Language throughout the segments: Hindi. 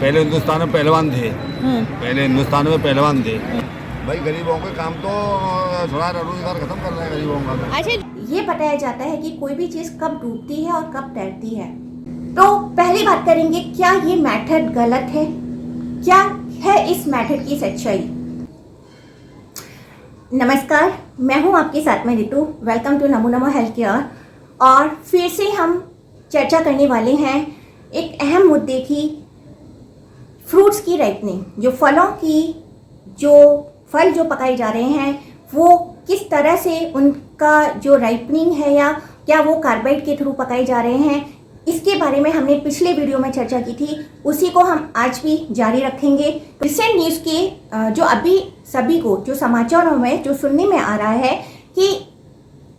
पहले हिंदुस्तान में पहलवान थे, पहले हिंदुस्तान में पहलवान थे। भाई गरीबों के काम तो थोड़ा रोजगार खत्म कर रहे हैं गरीबों का। अच्छा, ये बताया जाता है कि कोई भी चीज कब डूबती है और कब तैरती है। तो पहली बात करेंगे, क्या ये मेथड गलत है? क्या है इस मेथड की सच्चाई? नमस्कार, मैं हूं आपके साथ में Ritu. Welcome to Namo Namo health care. और फिर से हम चर्चा करने वाले हैं एक अहम मुद्दे की, फ्रूट्स की राइपनिंग। जो फलों की, जो फल जो पकाए जा रहे हैं वो किस तरह से उनका जो राइपनिंग है या क्या वो कार्बाइड के थ्रू पकाए जा रहे हैं, इसके बारे में हमने पिछले वीडियो में चर्चा की थी। उसी को हम आज भी जारी रखेंगे। रिसेंट न्यूज़ के जो अभी सभी को जो समाचारों में जो सुनने में आ रहा है कि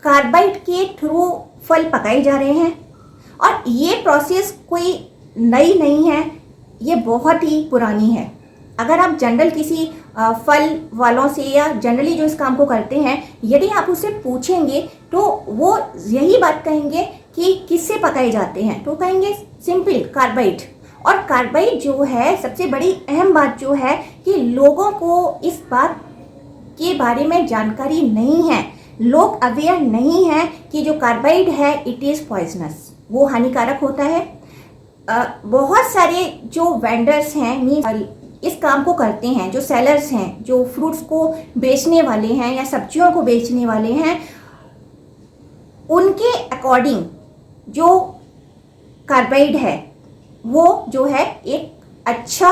कार्बाइड के थ्रू फल पकाए जा रहे हैं, और ये प्रोसेस कोई नई नहीं है, ये बहुत ही पुरानी है। अगर आप जनरल किसी फल वालों से या जनरली जो इस काम को करते हैं, यदि आप उससे पूछेंगे तो वो यही बात कहेंगे कि किससे पकाए जाते हैं, तो कहेंगे सिंपल कार्बाइड। और कार्बाइड जो है, सबसे बड़ी अहम बात जो है कि लोगों को इस बात के बारे में जानकारी नहीं है, लोग अवेयर नहीं है कि जो कार्बाइड है इट इज़ पॉइजनस, वो हानिकारक होता है। बहुत सारे जो वेंडर्स हैं, इस काम को करते हैं, जो सेलर्स हैं, जो फ्रूट्स को बेचने वाले हैं या सब्जियों को बेचने वाले हैं, उनके अकॉर्डिंग जो कार्बाइड है वो जो है एक अच्छा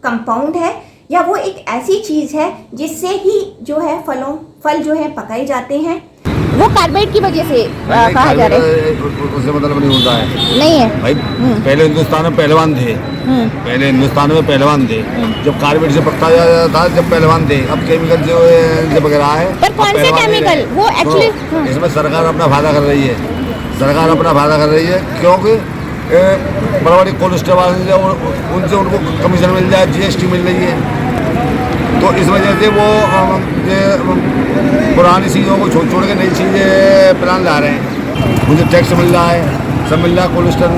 कंपाउंड है, या वो एक ऐसी चीज़ है जिससे ही जो है फल जो है पकाए जाते हैं। वो कार्बाइड की वजह से कहा जा रहा है, उससे मतलब नहीं होता है। नहीं है भाई पहले हिंदुस्तान में पहलवान थे, पहले हिंदुस्तान में पहलवान थे। जब कार्बाइड से पकता जाता था जब पहलवान थे। अब केमिकल जो वगैरह है, पर कौन से केमिकल वो एक्चुअली इसमें सरकार अपना फायदा कर रही है, सरकार अपना फायदा कर रही है, क्योंकि बड़ा बड़ी कोलेस्ट्रॉल उनसे उनको कमीशन मिल जाए, GST मिल रही है। तो इस वजह से वो पुरानी चीज़ों को छोड़ के नई चीज़ें प्लान ला रहे हैं। मुझे टैक्स मिल रहा है, सब मिल रहा है, कोलेस्ट्रॉल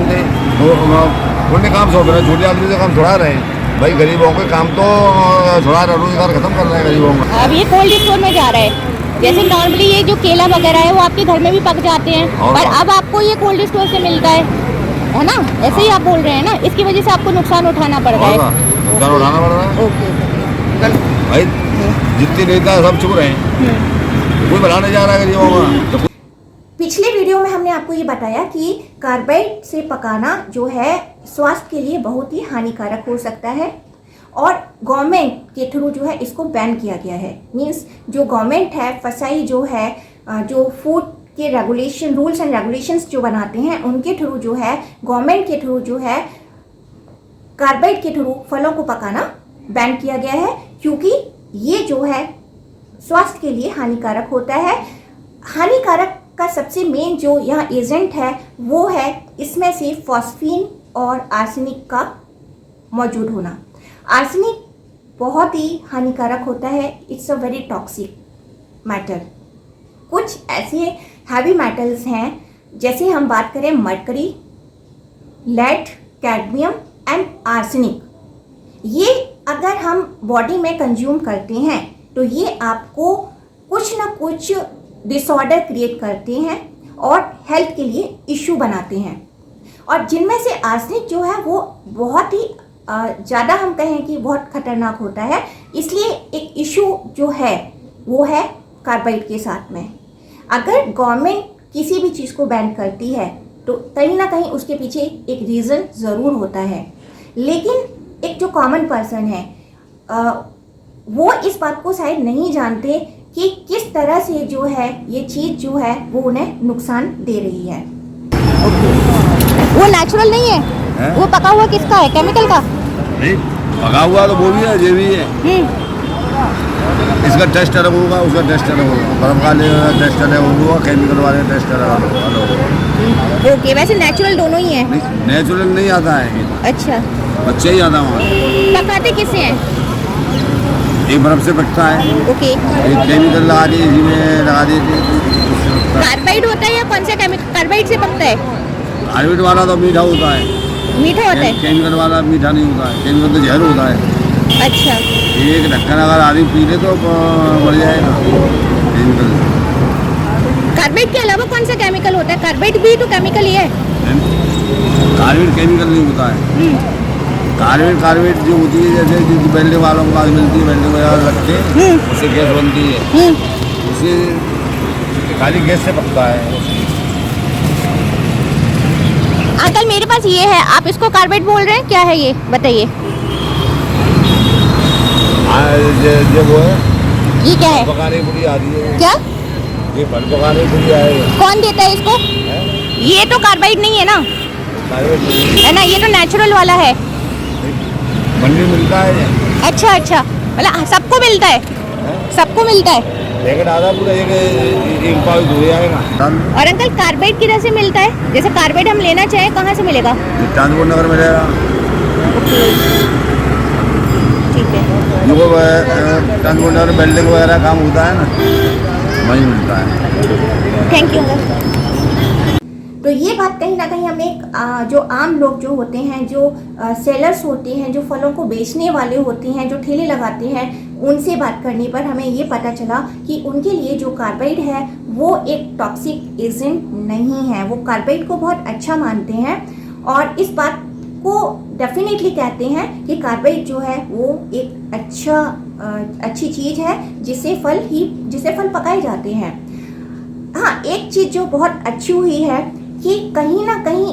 उनने काम सौंप रहे हैं, छोटे आदमी से काम थोड़ा रहे हैं। भाई गरीबों के काम तो थोड़ा रोजगार खत्म कर रहे हैं गरीबों का। अब ये कोल्ड स्टोर में जा रहा है। जैसे नॉर्मली ये जो केला वगैरह है वो आपके घर में भी पक जाते हैं, पर अब आपको ये कोल्ड स्टोर से मिलता है ना? ऐसे ही आप बोल रहे हैं ना, इसकी वजह से आपको नुकसान उठाना पड़ रहा है। नुकसान उठाना पड़ रहा है। भाई जितनी नेता सब चुप रहे हैं, कोई बनाने जा रहा है गरीबों का। पिछले वीडियो में हमने आपको ये बताया कि कार्बाइड से पकाना जो है स्वास्थ्य के लिए बहुत ही हानिकारक हो सकता है, और गवर्नमेंट के थ्रू जो है इसको बैन किया गया है। मींस जो गवर्नमेंट है, फसाई जो है, जो फूड के रेगुलेशन, रूल्स एंड रेगुलेशंस जो बनाते हैं, उनके थ्रू जो है, गवर्नमेंट के थ्रू जो है कार्बाइड के थ्रू फलों को पकाना बैन किया गया है, क्योंकि ये जो है स्वास्थ्य के लिए हानिकारक होता है। हानिकारक का सबसे मेन जो यहाँ एजेंट है वो है इसमें से फॉस्फीन और आर्सेनिक का मौजूद होना। आर्सेनिक बहुत ही हानिकारक होता है, it's a very toxic matter. कुछ ऐसे हैवी मेटल्स हैं, जैसे हम बात करें mercury, lead, cadmium and arsenic, ये अगर हम बॉडी में कंज्यूम करते हैं तो ये आपको कुछ ना कुछ डिसऑर्डर क्रिएट करते हैं और हेल्थ के लिए इशू बनाते हैं। और जिनमें से आर्सेनिक जो है वो बहुत ही ज़्यादा, हम कहें कि बहुत खतरनाक होता है। इसलिए एक इशू जो है वो है कार्बाइड के साथ में। अगर गवर्नमेंट किसी भी चीज़ को बैन करती है तो कहीं ना कहीं उसके पीछे एक रीज़न ज़रूर होता है, लेकिन एक जो कॉमन पर्सन है वो इस बात को शायद नहीं जानते कि किस तरह से जो है ये चीज़ जो है वो उन्हें नुकसान दे रही है। वो नेचुरल नहीं है, वो पका हुआ किसका है? केमिकल का नहीं, पका हुआ तो वो भी है, ये भी है। इसका टेस्ट अलग होगा, उसका टेस्ट अलग होगा, बर्फ वाले टेस्ट अलग होगा, केमिकल वाले टेस्ट अलग होगा। ओके, वैसे नेचुरल दोनों ही है? नेचुरल नहीं आता है। अच्छा, बच्चे ही आता वहाँ। पकाते किससे हैं? एक बर्फ से पकता है, ओके, एक केमिकल लगा दी, इसी में लगा दी। कार्बाइड होता है या कौन सा केमिकल कार्बाइड से पकता है? कार्बाइड वाला तो मीठा होता है। मीठा होता है? केमिकल वाला मीठा नहीं होता है, केमिकल तो जहर होता है। अच्छा। एक ढक्कन अगर आदमी पी ले तो बढ़ जाएगा केमिकल। कार्बाइड के अलावा कौन सा केमिकल होता है? कार्बाइड भी तो केमिकल ही है। कार्बाइड केमिकल नहीं होता है। कार्बाइड जो होती है, जैसे जो वेल्डिंग वालों को पास मिलती है, वेल्डिंग वगैरह रख के उससे गैस बनती है, उसे खाली गैस से पकता है। अंकल मेरे पास ये है, आप इसको कार्बाइड बोल रहे हैं, क्या है ये बताइए? जो वो है, ये क्या है? पकाने की पुड़ी आ रही है। क्या? ये फल पकाने की पुड़ी आएगी। कौन देता है इसको? ये तो कार्बाइड नहीं है ना, कार्बाइड नहीं है ना, ये तो नेचुरल वाला है। मंडी मिलता है। अच्छा अच्छा, मतलब सबको मिलता है, सबको मिलता है। पैकेट आधा पूरा एक पाव धोए आएगा। और अंकल कार्बाइड किधर से मिलता है? जैसे कार्बाइड हम लेना चाहें कहाँ से मिलेगा? चांदपुर नगर में रहेगा। ठीक है। जो चांदपुर नगर बिल्डिंग वगैरह काम होता है ना, वहीं मिलता है। Thank you uncle. तो ये बात कहीं ना कहीं हमें जो आम लोग जो होते हैं, जो सेलर्स होते हैं, जो फलों को बेचने वाले होते हैं, जो ठेले लगाते हैं, उनसे बात करने पर हमें ये पता चला कि उनके लिए जो कार्बाइड है वो एक टॉक्सिक एजेंट नहीं है। वो कार्बाइड को बहुत अच्छा मानते हैं और इस बात को डेफिनेटली कहते हैं कि कार्बाइड जो है वो एक अच्छी चीज़ है जिससे फल पकाए जाते हैं। हाँ, एक चीज़ जो बहुत अच्छी हुई है कि कहीं ना कहीं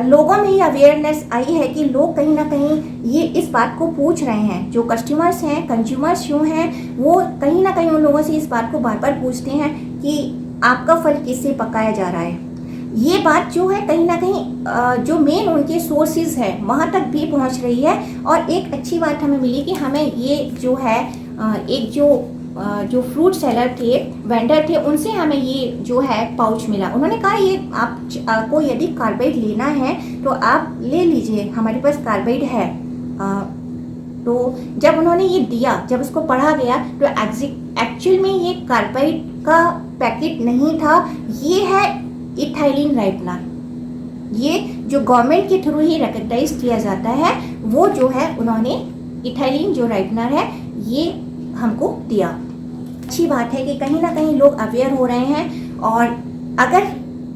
लोगों में ये अवेयरनेस आई है कि लोग कहीं ना कहीं ये इस बात को पूछ रहे हैं। जो कस्टमर्स हैं, कंज्यूमर्स जो हैं, वो कहीं ना कहीं उन लोगों से इस बात को बार बार पूछते हैं कि आपका फल किससे पकाया जा रहा है। ये बात जो है कहीं ना कहीं जो मेन उनके सोर्सेज है वहाँ तक भी पहुँच रही है। और एक अच्छी बात हमें मिली कि हमें ये जो है एक जो फ्रूट सेलर थे, वेंडर थे, उनसे हमें ये जो है पाउच मिला। उन्होंने कहा ये आपको यदि कार्बाइड लेना है तो आप ले लीजिए, हमारे पास कार्बाइड है। तो जब उन्होंने ये दिया, जब उसको पढ़ा गया तो एक्चुअल में ये कार्बाइड का पैकेट नहीं था, ये है इथाइलिन राइटनर। ये जो गवर्नमेंट के थ्रू ही रिकॉग्नाइज किया जाता है, वो जो है उन्होंने इथाइलिन जो राइटनर है ये हमको दिया। अच्छी बात है कि कहीं ना कहीं लोग अवेयर हो रहे हैं। और अगर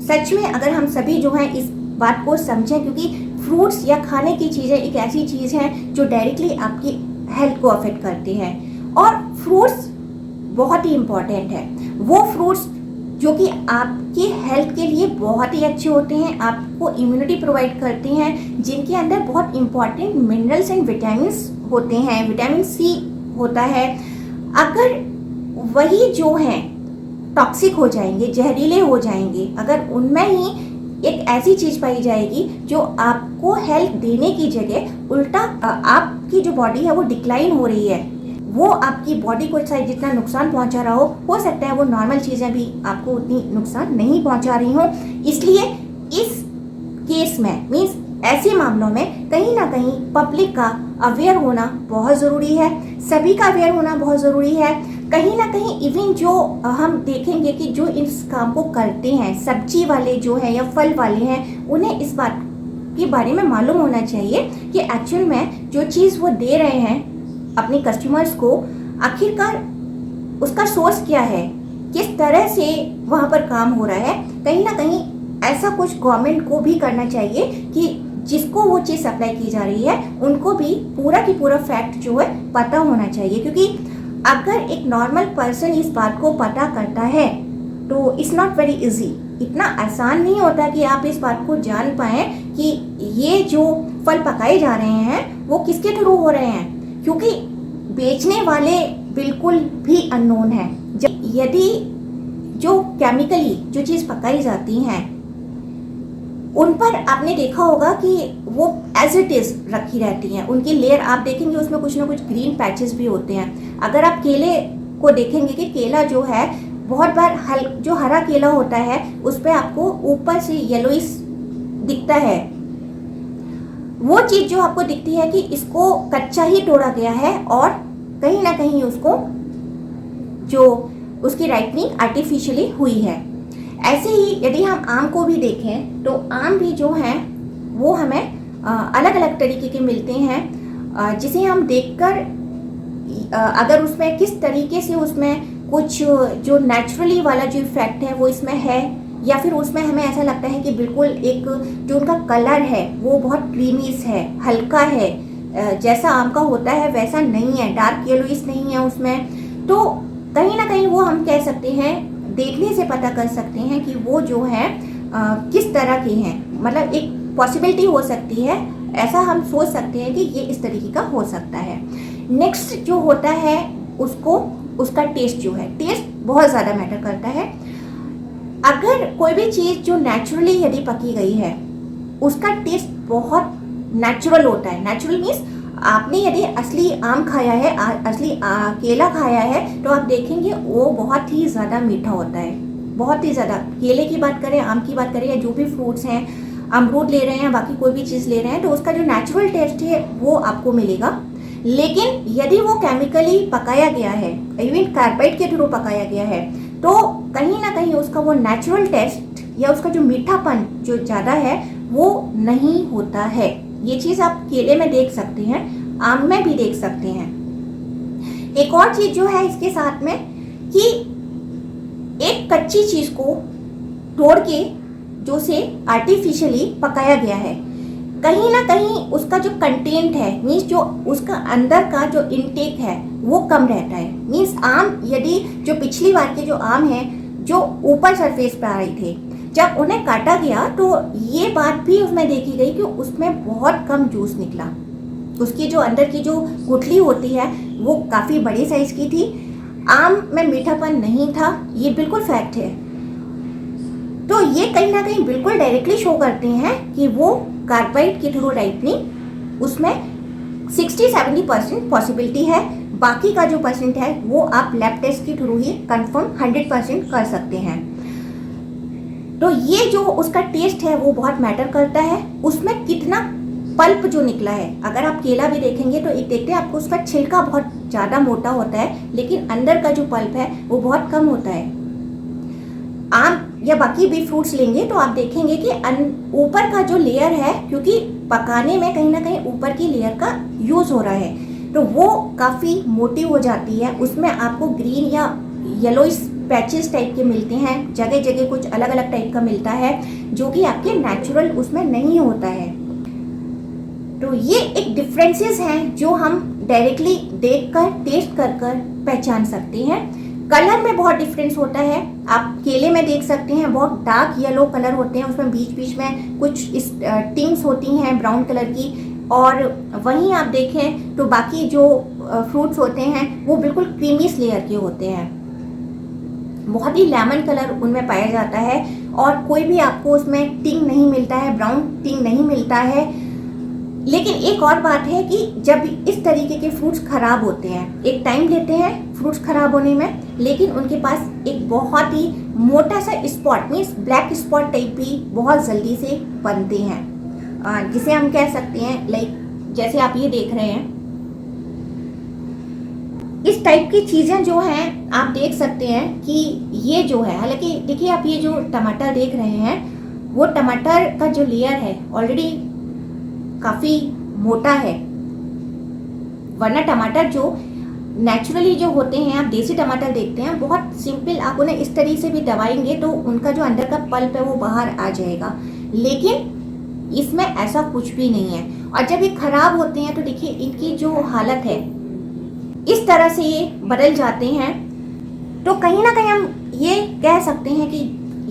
सच में अगर हम सभी जो हैं इस बात को समझें, क्योंकि फ्रूट्स या खाने की चीज़ें एक ऐसी चीज़ है जो डायरेक्टली आपकी हेल्थ को अफेक्ट करती है। और फ्रूट्स बहुत ही इम्पॉर्टेंट है, वो फ्रूट्स जो कि आपकी हेल्थ के लिए बहुत ही अच्छे होते हैं, आपको इम्यूनिटी प्रोवाइड करते हैं, जिनके अंदर बहुत इम्पॉर्टेंट मिनरल्स एंड विटामिन्स होते हैं, विटामिन सी होता है। अगर वही जो हैं टॉक्सिक हो जाएंगे, जहरीले हो जाएंगे, अगर उनमें ही एक ऐसी चीज़ पाई जाएगी जो आपको हेल्थ देने की जगह उल्टा आपकी जो बॉडी है वो डिक्लाइन हो रही है, वो आपकी बॉडी को शायद जितना नुकसान पहुंचा रहा हो सकता है वो नॉर्मल चीज़ें भी आपको उतनी नुकसान नहीं पहुंचा रही हों। इसलिए इस केस में मीन्स ऐसे मामलों में कहीं ना कहीं पब्लिक का अवेयर होना बहुत ज़रूरी है, सभी का अवेयर होना बहुत ज़रूरी है। कहीं ना कहीं इवन जो हम देखेंगे कि जो इस काम को करते हैं, सब्जी वाले जो है या फल वाले हैं, उन्हें इस बात के बारे में मालूम होना चाहिए कि एक्चुअल में जो चीज़ वो दे रहे हैं अपने कस्टमर्स को, आखिरकार उसका सोर्स क्या है, किस तरह से वहाँ पर काम हो रहा है। कहीं ना कहीं ऐसा कुछ गवर्नमेंट को भी करना चाहिए कि जिसको वो चीज़ सप्लाई की जा रही है उनको भी पूरा की पूरा फैक्ट जो है पता होना चाहिए। क्योंकि अगर एक नॉर्मल पर्सन इस बात को पता करता है तो इट्स नॉट वेरी इजी, इतना आसान नहीं होता कि आप इस बात को जान पाएँ कि ये जो फल पकाए जा रहे हैं वो किसके थ्रू हो रहे हैं, क्योंकि बेचने वाले बिल्कुल भी अननोन है। यदि जो केमिकली जो चीज़ पकाई जाती हैं उन पर आपने देखा होगा कि वो एज इट इज़ रखी रहती हैं, उनकी लेयर आप देखेंगे उसमें कुछ ना कुछ ग्रीन पैचेस भी होते हैं। अगर आप केले को देखेंगे कि केला जो है बहुत बार जो हरा केला होता है उस पर आपको ऊपर से येलोइश दिखता है, वो चीज़ जो आपको दिखती है कि इसको कच्चा ही तोड़ा गया है और कहीं ना कहीं उसको जो उसकी राइटनिंग आर्टिफिशियली हुई है। ऐसे ही यदि हम आम को भी देखें तो आम भी जो है वो हमें अलग अलग तरीके के मिलते हैं, जिसे हम देखकर अगर उसमें किस तरीके से उसमें कुछ जो नेचुरली वाला जो इफेक्ट है वो इसमें है, या फिर उसमें हमें ऐसा लगता है कि बिल्कुल एक जो उनका कलर है वो बहुत क्रीमीस है, हल्का है, जैसा आम का होता है वैसा नहीं है, डार्क येलोइश नहीं है उसमें, तो कहीं ना कहीं वो हम कह सकते हैं, देखने से पता कर सकते हैं कि वो जो है किस तरह के हैं। मतलब एक पॉसिबिलिटी हो सकती है, ऐसा हम सोच सकते हैं कि ये इस तरीके का हो सकता है। नेक्स्ट जो होता है उसका टेस्ट जो है, टेस्ट बहुत ज़्यादा मैटर करता है। अगर कोई भी चीज़ जो नेचुरली यदि पकी गई है उसका टेस्ट बहुत नेचुरल होता है। नेचुरल मीन्स आपने यदि असली आम खाया है, असली केला खाया है, तो आप देखेंगे वो बहुत ही ज़्यादा मीठा होता है, बहुत ही ज़्यादा। केले की बात करें, आम की बात करें, या जो भी फ्रूट्स हैं, अमरूद ले रहे हैं, बाकी कोई भी चीज़ ले रहे हैं, तो उसका जो नेचुरल टेस्ट है वो आपको मिलेगा। लेकिन यदि वो केमिकली पकाया गया है, इवन कार्बाइड के थ्रू पकाया गया है, तो कहीं ना कहीं उसका वो नेचुरल टेस्ट या उसका जो मीठापन जो ज़्यादा है वो नहीं होता है। ये चीज़ आप केले में देख सकते हैं, आम में भी देख सकते हैं। एक और चीज़ जो है इसके साथ में कि एक कच्ची चीज़ को तोड़ के जो से आर्टिफिशियली पकाया गया है, कहीं ना कहीं उसका जो कंटेंट है, मीन्स जो उसका अंदर का जो इनटेक है वो कम रहता है। मीन्स आम यदि जो पिछली बार के जो आम हैं जो ऊपर सरफेस पे आ रहे थे, जब उन्हें काटा गया तो ये बात भी उसमें देखी गई कि उसमें बहुत कम जूस निकला। उसकी जो अंदर की जो गुठली होती है वो काफ़ी बड़ी साइज की थी, आम में मीठापन नहीं था, ये बिल्कुल फैक्ट है। तो ये कहीं ना कहीं बिल्कुल डायरेक्टली शो करते हैं कि वो कार्बाइड के थ्रू राइपनिंग उसमें 60-70% पॉसिबिलिटी है, बाकी का जो परसेंट है वो आप लैब टेस्ट के थ्रू ही कंफर्म 100% कर सकते हैं। तो ये जो उसका टेस्ट है वो बहुत मैटर करता है, उसमें कितना पल्प जो निकला है। अगर आप केला भी देखेंगे तो एक देखते हैं आपको उसका छिलका बहुत ज़्यादा मोटा होता है, लेकिन अंदर का जो पल्प है वो बहुत कम होता है। आम या बाकी भी फ्रूट्स लेंगे तो आप देखेंगे कि ऊपर का जो लेयर है, क्योंकि पकाने में कहीं ना कहीं ऊपर की लेयर का यूज़ हो रहा है, तो वो काफ़ी मोटी हो जाती है। उसमें आपको ग्रीन या येलोइश पैचेस टाइप के मिलते हैं, जगह जगह कुछ अलग अलग टाइप का मिलता है जो कि आपके नेचुरल उसमें नहीं होता है। तो ये एक डिफरेंसेस हैं जो हम डायरेक्टली देखकर टेस्ट कर पहचान सकते हैं। कलर में बहुत डिफरेंस होता है, आप केले में देख सकते हैं बहुत डार्क येलो कलर होते हैं, उसमें बीच बीच में कुछ इस टिंग्स होती हैं ब्राउन कलर की, और वहीं आप देखें तो बाकी जो फ्रूट्स होते हैं वो बिल्कुल क्रीमीस लेयर के होते हैं, बहुत ही लेमन कलर उनमें पाया जाता है, और कोई भी आपको उसमें टिंग नहीं मिलता है, ब्राउन टिंग नहीं मिलता है। लेकिन एक और बात है कि जब इस तरीके के फ्रूट्स खराब होते हैं, एक टाइम लेते हैं फ्रूट्स खराब होने में, लेकिन उनके पास एक बहुत ही मोटा सा spot means black spot type भी बहुत जल्दी से बनते हैं, जिसे हम कह सकते हैं लाइक जैसे आप ये देख रहे हैं, इस टाइप की चीज़ें जो हैं आप देख सकते हैं कि ये जो है, हालांकि देखिए आप ये जो टमाटर देख रहे हैं वो टमाटर का जो लेयर है ऑलरेडी काफ़ी मोटा है, वरना टमाटर जो नेचुरली जो होते हैं, आप देसी टमाटर देखते हैं बहुत सिंपल, आप उन्हें इस तरीके से भी दबाएंगे तो उनका जो अंदर का पल्प है वो बाहर आ जाएगा, लेकिन इसमें ऐसा कुछ भी नहीं है। और जब ये खराब होते हैं तो देखिए इनकी जो हालत है इस तरह से ये बदल जाते हैं। तो कहीं ना कहीं हम ये कह सकते हैं कि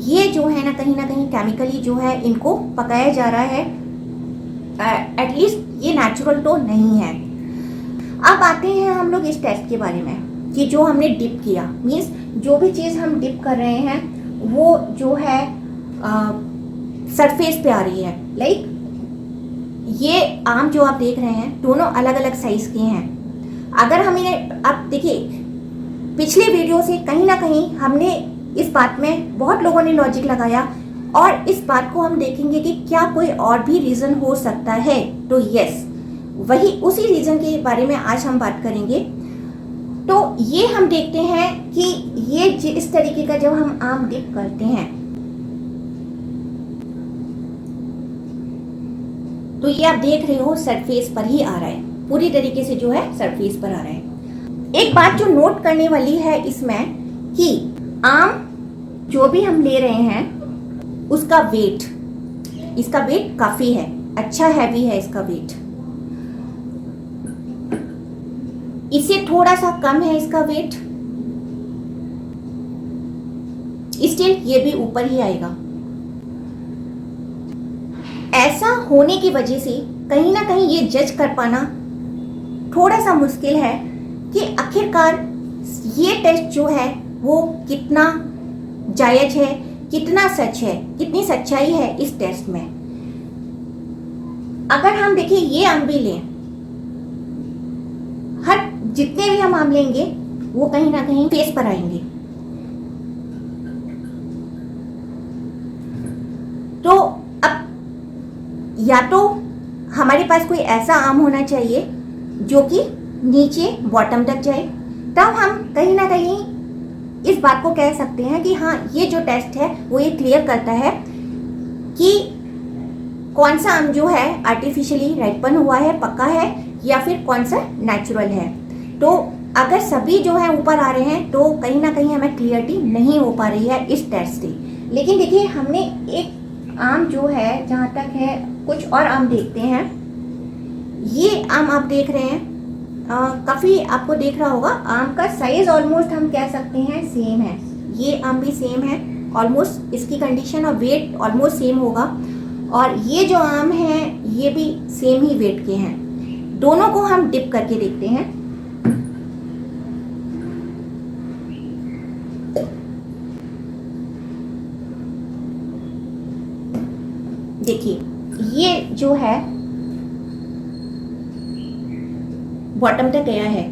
ये जो है ना कहीं केमिकली जो है इनको पकाया जा रहा है, एटलीस्ट ये नेचुरल तो नहीं है। अब आते हैं हम लोग इस टेस्ट के बारे में कि जो हमने डिप किया, मीन्स जो भी चीज़ हम डिप कर रहे हैं वो जो है सरफेस पे आ रही है। लाइक ये आम जो आप देख रहे हैं दोनों अलग अलग साइज के हैं। अगर हम इन्हें, आप देखिए पिछले वीडियो से कहीं ना कहीं हमने इस बात में बहुत लोगों ने लॉजिक लगाया, और इस बात को हम देखेंगे कि क्या कोई और भी रीज़न हो सकता है, तो यस वही उसी रीज़न के बारे में आज हम बात करेंगे। तो ये हम देखते हैं कि ये इस तरीके का जब हम आम डिप करते हैं तो ये आप देख रहे हो सरफेस पर ही आ रहा है, पूरी तरीके से जो है सरफेस पर आ रहा है। एक बात जो नोट करने वाली है इसमें कि आम जो भी हम ले रहे हैं उसका वेट, इसका वेट काफ़ी है, अच्छा हैवी है इसका वेट। इससे थोड़ा सा कम है इसका वेट, स्टिल ये भी ऊपर ही आएगा। ऐसा होने की वजह से कहीं ना कहीं ये जज कर पाना थोड़ा सा मुश्किल है कि आखिरकार ये टेस्ट जो है वो कितना जायज है, कितना सच है, कितनी सच्चाई है इस टेस्ट में। अगर हम देखिए ये आम भी लें, हर जितने भी हम आम लेंगे वो कहीं ना कहीं फेस पर आएंगे। तो अब या तो हमारे पास कोई ऐसा आम होना चाहिए जो कि नीचे बॉटम तक जाए, तब हम कहीं ना कहीं इस बात को कह सकते हैं कि हाँ ये जो टेस्ट है वो ये क्लियर करता है कि कौन सा आम जो है आर्टिफिशियली राइपन हुआ है, पका है, या फिर कौन सा नेचुरल है। तो अगर सभी जो है ऊपर आ रहे हैं तो कहीं ना कहीं हमें क्लियरिटी नहीं हो पा रही है इस टेस्ट से। लेकिन देखिए हमने एक आम जो है, जहाँ तक है कुछ और आम देखते हैं। ये आम आप देख रहे हैं, काफ़ी आपको देख रहा होगा, आम का साइज ऑलमोस्ट हम कह सकते हैं सेम है। ये आम भी सेम है ऑलमोस्ट, इसकी कंडीशन और वेट ऑलमोस्ट सेम होगा। और ये जो आम हैं ये भी सेम ही वेट के हैं। दोनों को हम डिप करके देखते हैं। देखिए ये जो है बॉटम तक गया है,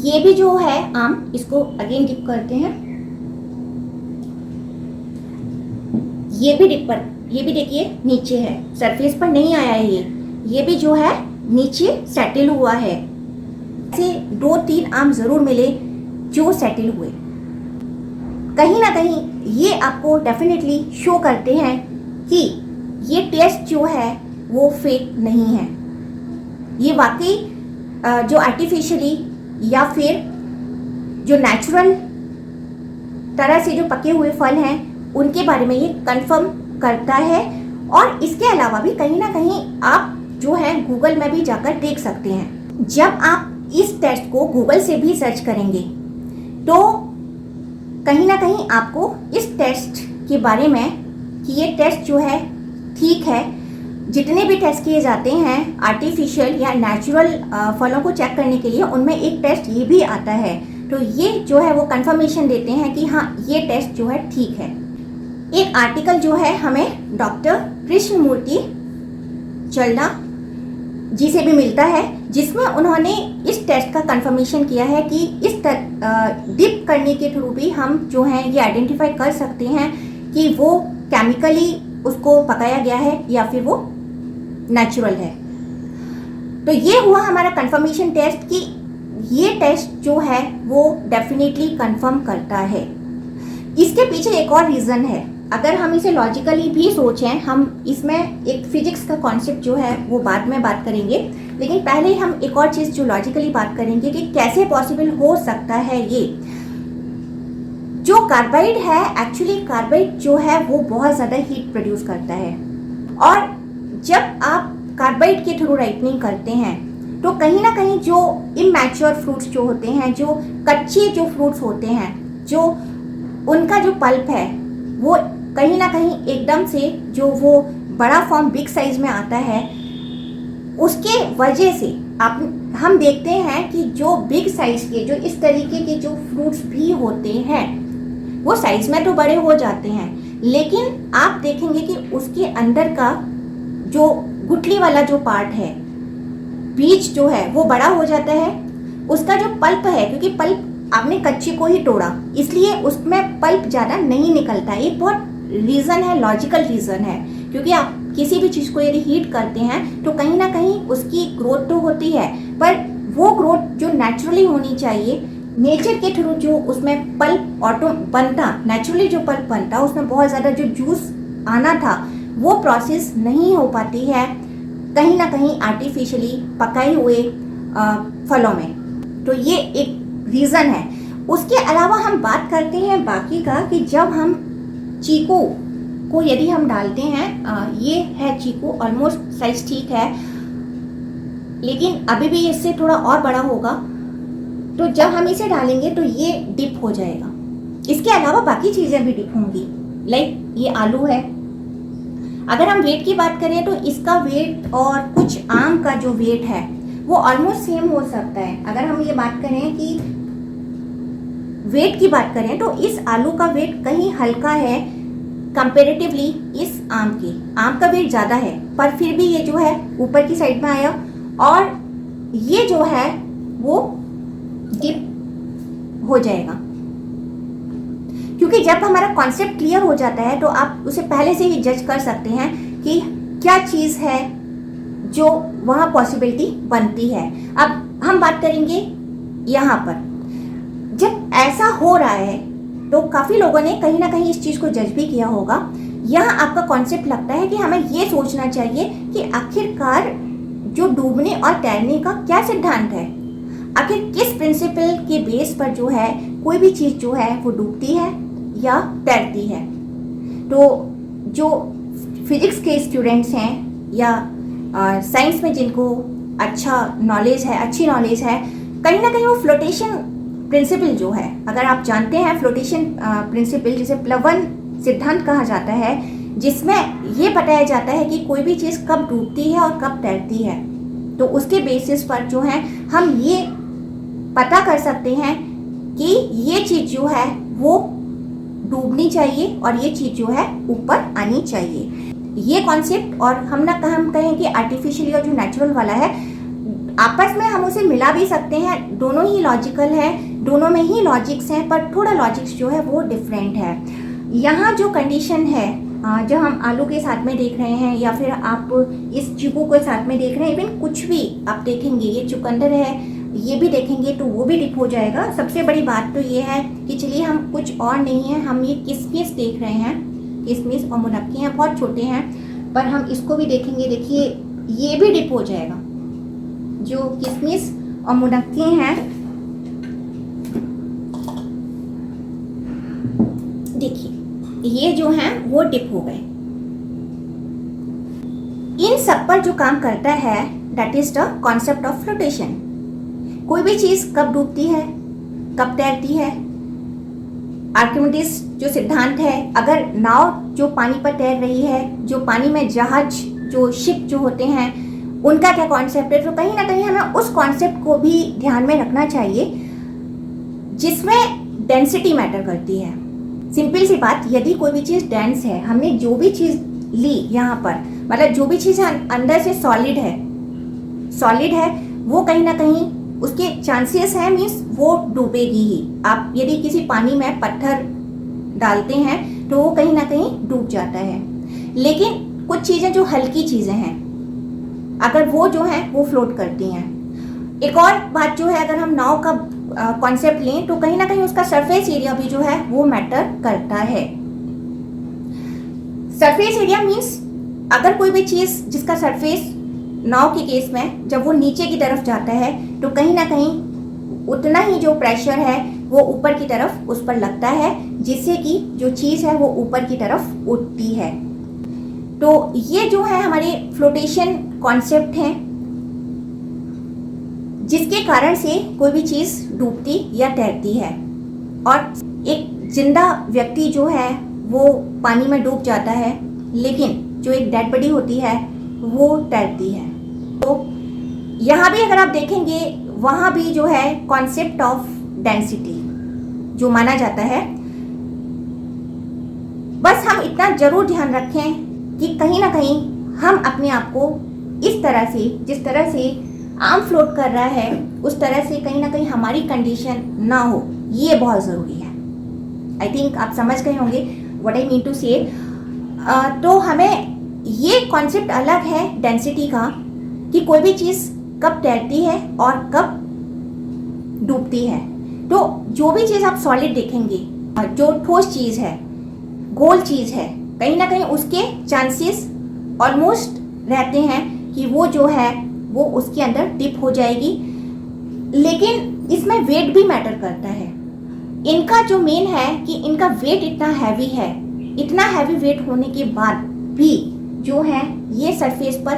ये भी जो है आम, इसको अगेन डिप करते हैं। ये भी डिप पर, ये भी देखिए नीचे है, सरफेस पर नहीं आया है। ये भी जो है नीचे सेटल हुआ है। ऐसे 2-3 आम जरूर मिले जो सेटल हुए। कहीं ना कहीं ये आपको डेफिनेटली शो करते हैं कि ये टेस्ट जो है वो फेक नहीं है। ये वाकई जो आर्टिफिशियली या फिर जो नेचुरल तरह से जो पके हुए फल हैं उनके बारे में ये कंफर्म करता है। और इसके अलावा भी कहीं ना कहीं आप जो है गूगल में भी जाकर देख सकते हैं। जब आप इस टेस्ट को गूगल से भी सर्च करेंगे तो कहीं ना कहीं आपको इस टेस्ट के बारे में कि ये टेस्ट जो है ठीक है। जितने भी टेस्ट किए जाते हैं आर्टिफिशियल या नेचुरल फलों को चेक करने के लिए, उनमें एक टेस्ट ये भी आता है। तो ये जो है वो कंफर्मेशन देते हैं कि हाँ ये टेस्ट जो है ठीक है। एक आर्टिकल जो है हमें डॉक्टर कृष्णमूर्ति चल्ला जी से भी मिलता है, जिसमें उन्होंने इस टेस्ट का कंफर्मेशन किया है कि इस डिप करने के थ्रू भी हम जो है ये आइडेंटिफाई कर सकते हैं कि वो केमिकली उसको पकाया गया है या फिर वो नेचुरल है। तो ये हुआ हमारा कंफर्मेशन टेस्ट कि ये टेस्ट जो है वो डेफिनेटली कंफर्म करता है। इसके पीछे एक और रीज़न है। अगर हम इसे लॉजिकली भी सोचें, हम इसमें एक फिजिक्स का कॉन्सेप्ट जो है वो बाद में बात करेंगे, लेकिन पहले हम एक और चीज़ जो लॉजिकली बात करेंगे कि कैसे पॉसिबल हो सकता है ये। जो कार्बाइड है, एक्चुअली कार्बाइड जो है वो बहुत ज़्यादा हीट प्रोड्यूस करता है। और जब आप कार्बाइड के थ्रू राइपनिंग करते हैं तो कहीं ना कहीं जो इमैच्योर फ्रूट्स जो होते हैं, जो कच्चे जो फ्रूट्स होते हैं, जो उनका जो पल्प है वो कहीं ना कहीं एकदम से जो वो बड़ा फॉर्म बिग साइज में आता है, उसके वजह से हम देखते हैं कि जो बिग साइज के जो इस तरीके के जो फ्रूट्स भी होते हैं वो साइज में तो बड़े हो जाते हैं, लेकिन आप देखेंगे कि उसके अंदर का जो गुठली वाला जो पार्ट है, बीज जो है वो बड़ा हो जाता है। उसका जो पल्प है, क्योंकि पल्प आपने कच्चे को ही तोड़ा इसलिए उसमें पल्प ज़्यादा नहीं निकलता है। एक बहुत रीज़न है, लॉजिकल रीज़न है, क्योंकि आप किसी भी चीज़ को यदि हीट करते हैं तो कहीं ना कहीं उसकी ग्रोथ तो होती है, पर वो ग्रोथ जो नेचुरली होनी चाहिए नेचर के थ्रू जो उसमें पल्प ऑटो बनता, नेचुरली जो पल्प बनता, उसमें बहुत ज़्यादा जो जूस आना था वो प्रोसेस नहीं हो पाती है कहीं ना कहीं आर्टिफिशियली पकाए हुए फलों में। तो ये एक रीज़न है। उसके अलावा हम बात करते हैं बाकी का कि जब हम चीकू को यदि हम डालते हैं, ये है चीकू, ऑलमोस्ट साइज ठीक है, लेकिन अभी भी इससे थोड़ा और बड़ा होगा। तो जब हम इसे डालेंगे तो ये डिप हो जाएगा। इसके अलावा बाकी चीज़ें भी डिप होंगी, लाइक ये आलू है। अगर हम वेट की बात करें तो इसका वेट और कुछ आम का जो वेट है वो ऑलमोस्ट सेम हो सकता है। अगर हम ये बात करें कि वेट की बात करें तो इस आलू का वेट कहीं हल्का है कंपेरेटिवली इस आम की। आम का वेट ज़्यादा है, पर फिर भी ये जो है ऊपर की साइड में आया और ये जो है वो डिप हो जाएगा। क्योंकि जब हमारा कॉन्सेप्ट क्लियर हो जाता है तो आप उसे पहले से ही जज कर सकते हैं कि क्या चीज़ है जो वहाँ पॉसिबिलिटी बनती है। अब हम बात करेंगे यहाँ पर, जब ऐसा हो रहा है तो काफ़ी लोगों ने कहीं ना कहीं इस चीज़ को जज भी किया होगा। यहाँ आपका कॉन्सेप्ट लगता है कि हमें ये सोचना चाहिए कि आखिरकार जो डूबने और तैरने का क्या सिद्धांत है, आखिर किस प्रिंसिपल के बेस पर जो है कोई भी चीज़ जो है वो डूबती है या तैरती है। तो जो फिजिक्स के स्टूडेंट्स हैं या साइंस में जिनको अच्छा नॉलेज है, अच्छी नॉलेज है, कहीं ना कहीं वो फ्लोटेशन प्रिंसिपल जो है, अगर आप जानते हैं फ्लोटेशन प्रिंसिपल जिसे प्लवन सिद्धांत कहा जाता है, जिसमें ये बताया जाता है कि कोई भी चीज़ कब डूबती है और कब तैरती है, तो उसके बेसिस पर जो है हम ये पता कर सकते हैं कि ये चीज़ जो है वो डूबनी चाहिए और ये चीज़ जो है ऊपर आनी चाहिए। ये कॉन्सेप्ट और हम कहें कि आर्टिफिशियली और जो नेचुरल वाला है, आपस में हम उसे मिला भी सकते हैं। दोनों ही लॉजिकल है, दोनों में ही लॉजिक्स हैं, पर थोड़ा लॉजिक्स जो है वो डिफरेंट है। यहाँ जो कंडीशन है जो हम आलू के साथ में देख रहे हैं या फिर आप इस चीकू के साथ में देख रहे हैं, इवन कुछ भी आप देखेंगे, ये चुकंदर है, ये भी देखेंगे तो वो भी डिप हो जाएगा। सबसे बड़ी बात तो ये है कि चलिए हम कुछ और नहीं है, हम ये किशमिश देख रहे हैं, किशमिश और मुनक्की हैं, बहुत छोटे हैं, पर हम इसको भी देखेंगे। देखिए ये भी डिप हो जाएगा। जो किशमिश और मुनक्की हैं, देखिए ये जो हैं वो डिप हो गए। इन सब पर जो काम करता है that is the concept of flotation. कोई भी चीज कब डूबती है, कब तैरती है, आर्किमिडीज जो सिद्धांत है, अगर नाव जो पानी पर तैर रही है, जो पानी में जहाज जो शिप जो होते हैं उनका क्या कॉन्सेप्ट है, तो कहीं ना कहीं हमें उस कॉन्सेप्ट को भी ध्यान में रखना चाहिए जिसमें डेंसिटी मैटर करती है। सिंपल सी बात, यदि कोई भी चीज़ डेंस है, हमने जो भी चीज़ ली यहाँ पर, मतलब जो भी चीज़ अंदर से सॉलिड है वो कहीं ना कहीं उसके चांसेस हैं, मीन्स वो डूबेगी ही। आप यदि किसी पानी में पत्थर डालते हैं तो वो कहीं ना कहीं डूब जाता है। लेकिन कुछ चीज़ें जो हल्की चीज़ें हैं, अगर वो जो हैं वो फ्लोट करती हैं। एक और बात जो है, अगर हम नाव का कॉन्सेप्ट लें तो कहीं ना कहीं उसका सरफेस एरिया भी जो है वो मैटर करता है। सरफेस एरिया मीन्स अगर कोई भी चीज़ जिसका सरफेस, नाव के केस में जब वो नीचे की तरफ जाता है तो कहीं ना कहीं उतना ही जो प्रेशर है वो ऊपर की तरफ उस पर लगता है, जिससे कि जो चीज़ है वो ऊपर की तरफ उठती है। तो ये जो है हमारे फ्लोटेशन कॉन्सेप्ट हैं, जिसके कारण से कोई भी चीज़ डूबती या तैरती है। और एक जिंदा व्यक्ति जो है वो पानी में डूब जाता है, लेकिन जो एक डेड बॉडी होती है वो तैरती है। तो यहाँ भी अगर आप देखेंगे, वहाँ भी जो है कॉन्सेप्ट ऑफ डेंसिटी जो माना जाता है। बस हम इतना जरूर ध्यान रखें कि कहीं ना कहीं हम अपने आप को इस तरह से, जिस तरह से आम फ्लोट कर रहा है उस तरह से कहीं ना कहीं हमारी कंडीशन ना हो, ये बहुत ज़रूरी है। आई थिंक आप समझ गए होंगे व्हाट आई मीन टू से। तो हमें ये कॉन्सेप्ट अलग है डेंसिटी का कि कोई भी चीज़ कब तैरती है और कब डूबती है। तो जो भी चीज़ आप सॉलिड देखेंगे, जो ठोस चीज़ है, गोल चीज़ है, कहीं ना कहीं उसके चांसेस ऑलमोस्ट रहते हैं कि वो जो है वो उसके अंदर डिप हो जाएगी। लेकिन इसमें वेट भी मैटर करता है। इनका जो मेन है कि इनका वेट इतना हैवी है, इतना हैवी वेट होने के बाद भी जो है ये सरफेस पर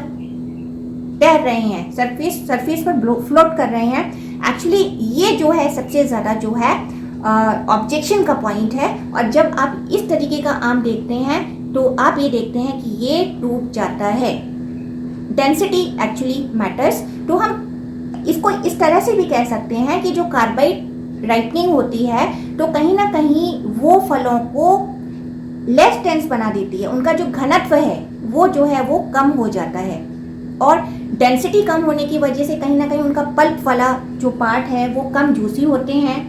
तैर रहे हैं, सरफेस पर फ्लोट कर रहे हैं। एक्चुअली ये जो है सबसे ज़्यादा जो है ऑब्जेक्शन का पॉइंट है। और जब आप इस तरीके का आम देखते हैं तो आप ये देखते हैं कि ये टूट जाता है। Density actually matters. तो हम इसको इस तरह से भी कह सकते हैं कि जो कार्बाइड राइटनिंग होती है तो कहीं ना कहीं वो फलों को लेस डेंस बना देती है, उनका जो घनत्व है वो जो है वो कम हो जाता है। और डेंसिटी कम होने की वजह से कहीं ना कहीं उनका पल्प वाला जो पार्ट है वो कम जूसी होते हैं,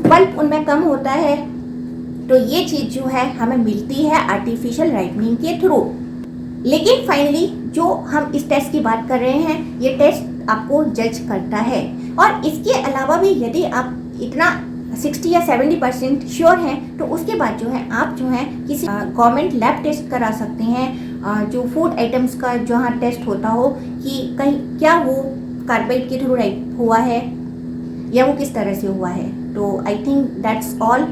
पल्प उनमें कम होता है। तो ये चीज़ जो है हमें मिलती है आर्टिफिशियल राइटनिंग के थ्रू। लेकिन फाइनली जो हम इस टेस्ट की बात कर रहे हैं, ये टेस्ट आपको जज करता है। और इसके अलावा भी यदि आप इतना 60 या 70% श्योर हैं तो उसके बाद जो है आप जो है किसी गवर्नमेंट लैब टेस्ट करा सकते हैं, जो फूड आइटम्स का जहाँ टेस्ट होता हो कि कहीं क्या वो कार्बाइड के थ्रू राइट हुआ है या वो किस तरह से हुआ है। तो आई थिंक दैट्स ऑल।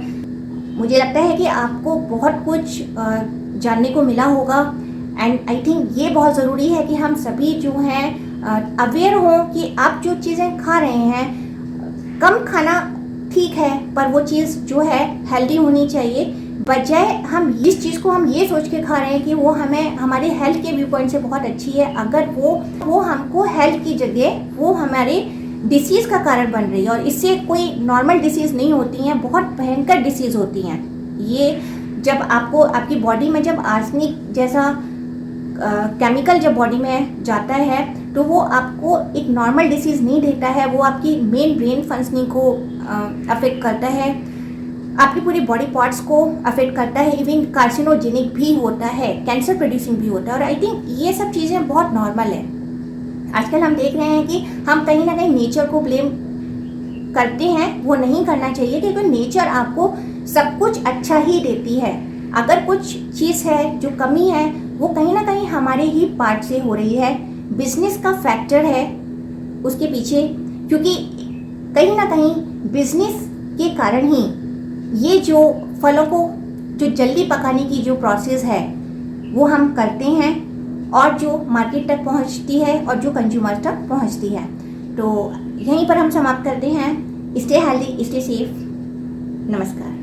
मुझे लगता है कि आपको बहुत कुछ जानने को मिला होगा। एंड आई थिंक ये बहुत ज़रूरी है कि हम सभी जो हैं अवेयर हों कि आप जो चीज़ें खा रहे हैं, कम खाना ठीक है पर वो चीज़ जो है हेल्दी होनी चाहिए। बजाय हम इस चीज़ को हम ये सोच के खा रहे हैं कि वो हमें हमारे हेल्थ के व्यू पॉइंट से बहुत अच्छी है, अगर वो हमको हेल्थ की जगह वो हमारे डिसीज़ का कारण बन रही है। और इससे कोई नॉर्मल डिसीज़ नहीं होती हैं, बहुत भयंकर डिसीज़ होती हैं। ये जब आपको आपकी बॉडी में जब आर्सेनिक जैसा केमिकल जब बॉडी में जाता है तो वो आपको एक नॉर्मल डिसीज़ नहीं देता है, वो आपकी मेन ब्रेन फंक्शनिंग को अफेक्ट करता है, आपकी पूरी बॉडी पार्ट्स को अफेक्ट करता है, इवन कार्सिनोजेनिक भी होता है, कैंसर प्रोड्यूसिंग भी होता है। और आई थिंक ये सब चीज़ें बहुत नॉर्मल है। आजकल हम देख रहे हैं कि हम कहीं ना कहीं नेचर को ब्लेम करते हैं, वो नहीं करना चाहिए क्योंकि नेचर आपको सब कुछ अच्छा ही देती है। अगर कुछ चीज़ है जो कमी है वो कहीं ना कहीं हमारे ही पार्ट से हो रही है, बिजनेस का फैक्टर है उसके पीछे, क्योंकि कहीं ना कहीं बिजनेस के कारण ही ये जो फलों को जो जल्दी पकाने की जो प्रोसेस है वो हम करते हैं और जो मार्केट तक पहुंचती है और जो कंज्यूमर तक पहुंचती है। तो यहीं पर हम समाप्त करते हैं। Stay healthy, stay safe. नमस्कार।